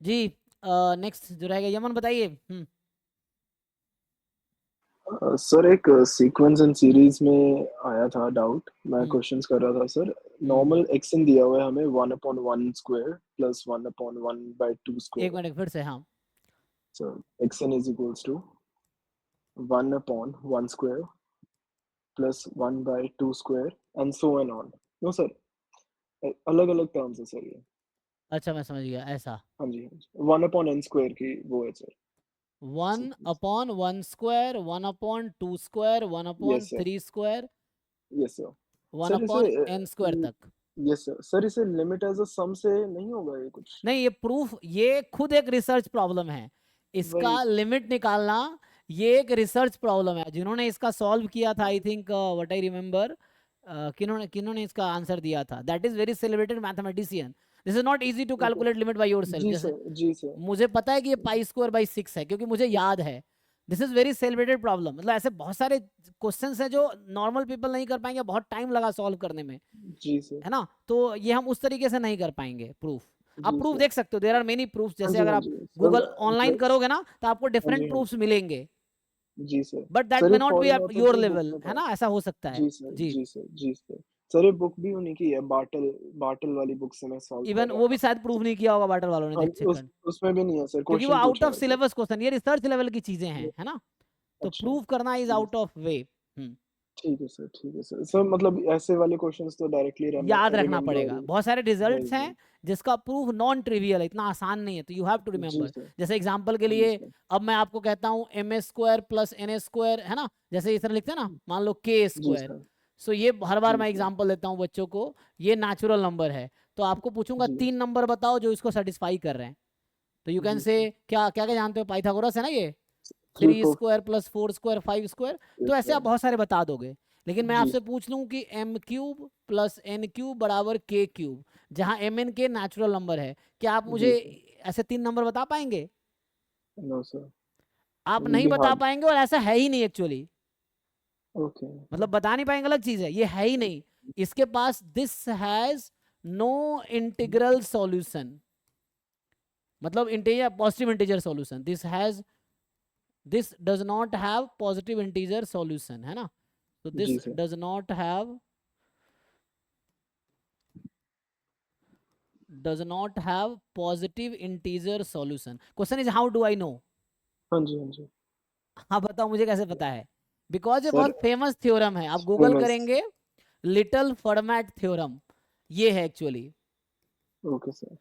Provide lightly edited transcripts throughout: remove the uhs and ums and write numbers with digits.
जी next जो रहेगा Yemen बताइए। सर एक सीक्वेंस एंड सीरीज में आया था डाउट, मैं हम्म क्वेश्चंस कर रहा था सर। हम्म नॉर्मल एक्सन दिया हुआ है हमें 1/1 स्क्वायर प्लस 1/1/2 एक स्क्वायर। मिनट फिर से, हाँ। Sir x n is equals to 1/1 square plus 1/2 square and so and on. No sir, अलग अलग टर्म्स है सर ये। अच्छा मैं समझ गया, ऐसा। हाँ जी, हाँ जी, 1/n स्क्वायर की वो है sir. 1/1 square, 1/2 square, one upon yes sir, three square, yes sir. One sir इसे अपॉन एन स्क्वायर तक। यस सर, सर इसे लिमिट एज अ सम से नहीं होगा ये कुछ? नहीं, ये प्रूफ, ये खुद एक रिसर्च प्रॉब्लम है। इसका वही। लिमिट निकालना ये एक रिसर्च प्रॉब्लम है। जिन्होंने इसका सॉल्व किया था, I think what I remember, किन्होंने किन्होंने इसका आंसर दिया था, that is very celebrated mathematician. This is not easy to okay. Calculate limit by yourself. जी जैसे सर, जी सर। मुझे पता है कि ये π²/6 है क्योंकि मुझे याद है। This is very celebrated problem. मतलब ऐसे बहुत सारे क्वेश्चंस हैं जो नॉर्मल पीपल नहीं कर पाएंगे, बहुत टाइम लगा सॉल्व करने में, जी सर, है ना। तो ये हम उस तरीके से नहीं कर पाएंगे प्रूफ। आप जी प्रूफ सर। देख सकते हो, देर आर मेनी प्रूफ। हाँ जैसे जी, अगर हाँ आप जी सर। गूगल ऑनलाइन मतलब करोगे ना तो आपको हाँ जी, डिफरेंट हाँ प्रूफ्स मिलेंगे, जी, जी sir. But that sir may ये not be foreign at author your की बुक लेवल, में है था। ना, ऐसा हो सकता है। जी सर, जी। जी सर, जी सर। सर ये बुक भी उन्हीं की है, बाटल, बाटल वाली बुक से मैं सॉल्व कर इवन रहा वो भी था। शायद प्रूव नहीं किया होगा बाटर वालों ने, हाँ, देख चेक उस कर, उसमें भी नहीं है सर, क्योंकि वो क्वेश्चन आउट पूछा ऑफ है सर। सिलेबस क्वेश्चन, ये रिसर्च लेवल की चीजें हैं, है ना। तो अच्छा। प्रूव करना इज जी, आउट ऑफ वे। ठीक है सर, ठीक है सर। सर मतलब ऐसे वाले क्वेश्चंस तो डायरेक्टली याद रखना रिमेम्बर। पड़ेगा। बहुत सारे वही, रिजल्ट्स वही। हैं जिसका प्रूफ नॉन ट्रिवियल है, इतना आसान नहीं है, तो यू हैव टू जी रिमेंबर। सर, जैसे एग्जांपल के जी लिए, सर। अब मैं आपको कहता हूँ MS² + NA², है ना, जैसे इस तरह लिखते हैं ना, मान लो K जी स्क्वायर। सर, सो ये हर बार जी मैं सर। एग्जांपल देता हूँ बच्चों को, ये नेचुरल नंबर है। तो आपको पूछूंगा जी, 3 नंबर बताओ जो इसको सेटिस्फाई कर रहे हैं। तो यू कैन जी से, सर। क्या क्या क्या जानते हो, पाइथागोरस है ना ये, three three four square plus four square 5 square. तो ऐसे आप स्क्वायर। बहुत सारे बता दोगे। लेकिन मैं जी आपसे पूछ लूं कि M³ + N³ बराबर K³, जहां MN के नेचुरल नंबर है, क्या आप मुझे जी सर। ऐसे 3 नंबर बता पाएंगे? नो सर, आप विल नहीं बी बता हार्ड। पाएंगे, और ऐसा है ही नहीं एक्चुअली। ओके। मतलब बता नहीं पाएंगे अलग चीज है, ये है ही नहीं। इसके पास this has no integral solution, मतलब integer, positive integer solution, this does not have positive integer solution, है ना। तो जी this sir. Does not have, positive integer solution. Question is how do I know. हाँ जी, हाँ जी। हाँ बताओ मुझे कैसे पता है? बिकॉज ये सर बहुत फेमस थ्योरम है, आप गूगल फेमस। करेंगे, लिटिल फॉर्मेट थ्योरम, ये है actually. Okay sir.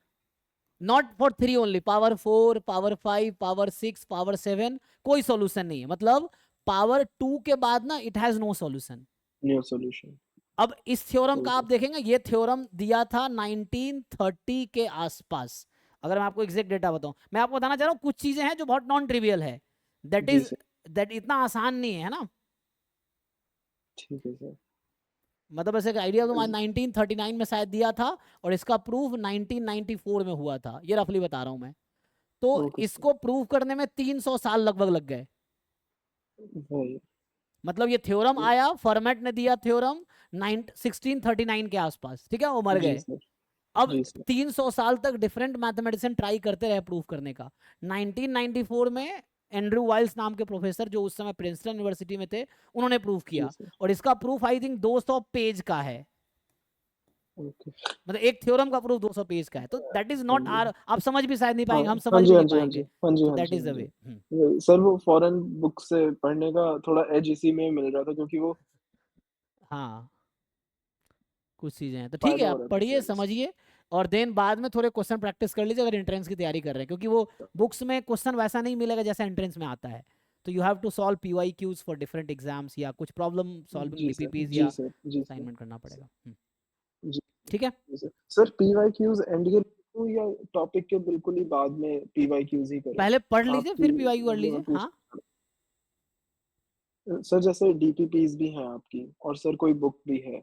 Not for 3 only, power 4, power 5, power 6, power 7, कोई सॉल्यूशन नहीं है। मतलब पावर 2 के बाद ना it has no solution. New solution. अब इस थ्योरम का ओके आप देखेंगे, ये थ्योरम दिया था 1930 के आसपास। अगर मैं आपको एग्जैक्ट डेटा बताऊं, मैं आपको बताना चाह रहा हूँ कुछ चीजें हैं जो बहुत नॉन ट्रिवियल है, दैट जी इज, सर। दैट इतना आसान नहीं है ना। ठीक है सर। मतलब ऐसे आइडिया तो 1939 में शायद दिया था, और इसका प्रूफ 1994 में हुआ था, ये रफली बता रहा हूं मैं। तो ओके सर। इसको प्रूव करने में 300 साल लगभग लग गए। वही। मतलब ये थ्योरम आया, फॉर्मेट ने दिया थ्योरम 1639 के आसपास, ठीक है, वो मर जी गए। सर, अब जी सर। 300 साल तक डिफरेंट मैथमेटिशियन ट्राई करते रहे प्रूफ करने का। 1994 में एंड्रू वाइल्स नाम के प्रोफेसर, जो उस समय प्रिंसटन यूनिवर्सिटी में थे, उन्होंने प्रूफ जी किया। सर। और इसका प्रूफ आई थिंक 200 पेज का है। ओके। मतलब एक थ्योरम का प्रूफ 200 पेज का है, तो दैट इज हाँ नॉट जी। आर, आप समझ भी शायद नहीं हाँ, पाएंगे, हम हाँ समझ जी, भी हाँ नहीं जी, हाँ जी, पाएंगे। हाँ जी, तो हाँ दैट जी, इज हाँ द जी। वे। वही सर, वो फॉरेन बुक से पढ़ने का थोड़ा एज इसी में मिल रहा था, क्योंकि वो हाँ, कुछ चीजें हैं, तो ठीक है, फायदा हो आप रहा था पढ़िए सर इससे। समझिए, और देन बाद में थोड़े क्वेश्चन प्रैक्टिस कर लीजिए अगर एंट्रेंस की तैयारी कर रहे हैं, क्योंकि वो बुक्स में क्वेश्चन वैसा नहीं मिलेगा जैसा एंट्रेंस में आता है। तो you have to solve PYQs for different exams, या कुछ प्रॉब्लम सॉल्विंग जी सर, DPPs जी या सर, जी सर। असाइनमेंट करना पड़ेगा। जी, ठीक है। जी सर। सर पीवाईक्यूज एंड के लिखूं या टॉपिक के बिल्कुल ही बाद में पीवाईक्यूज ही करें? पहले पढ़ लीजिए आपकी फिर PYQ कर जो मैं लीजिए, पूछ, हाँ। सर जैसे डीपीपीज भी हैं आपकी और सर कोई बुक भी है,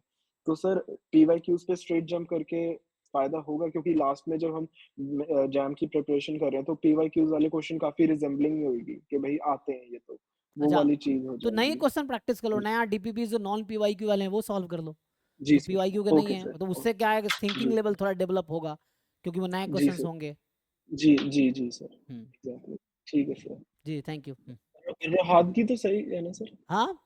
तो सर पीवाईक्यूज पे स्ट्रेट जंप करके फायदा होगा? क्योंकि लास्ट में जब हम जैम की प्रिपरेशन कर रहे हैं तो पीवाईक्यूज वाले क्वेश्चन काफी रिजेंबलिंग ही होगी कि भाई आते हैं ये, तो वो अच्छा, वाली चीज हो तो नए जाएगी। क्वेश्चन प्रैक्टिस कर लो, नया DPP जो नॉन PYQ वाले हैं वो सॉल्व कर लो, जी जो सर। PYQ के नहीं ओके है, सर। तो उससे क्या है कि थिंकिंग जी लेवल थोड़ा डेवलप होगा, क्योंकि वो नए जी क्वेश्चंस सर। होंगे। जी, जी, जी सर, हम्म, एग्ज़ैक्टली, ठीक है सर। जी थैंक यू। रोहातगी तो सही है ना सर? हाँ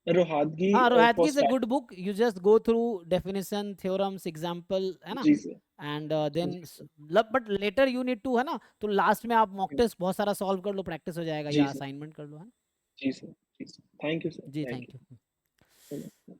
रोहातगी हाँ, Rohatgi for is a start good book, you just go through definition, theorems, example, है ना, जी सर, एंड देन जी sir, but later you need to, है ना, तो लास्ट में आप मॉक टेस्ट बहुत सारा सॉल्व कर लो, प्रैक्टिस हो जाएगा, जी या सर, असाइनमेंट कर लो, है ना। जी सर, जी सर। थैंक यू सर, जी थैंक थैंक यू। यू।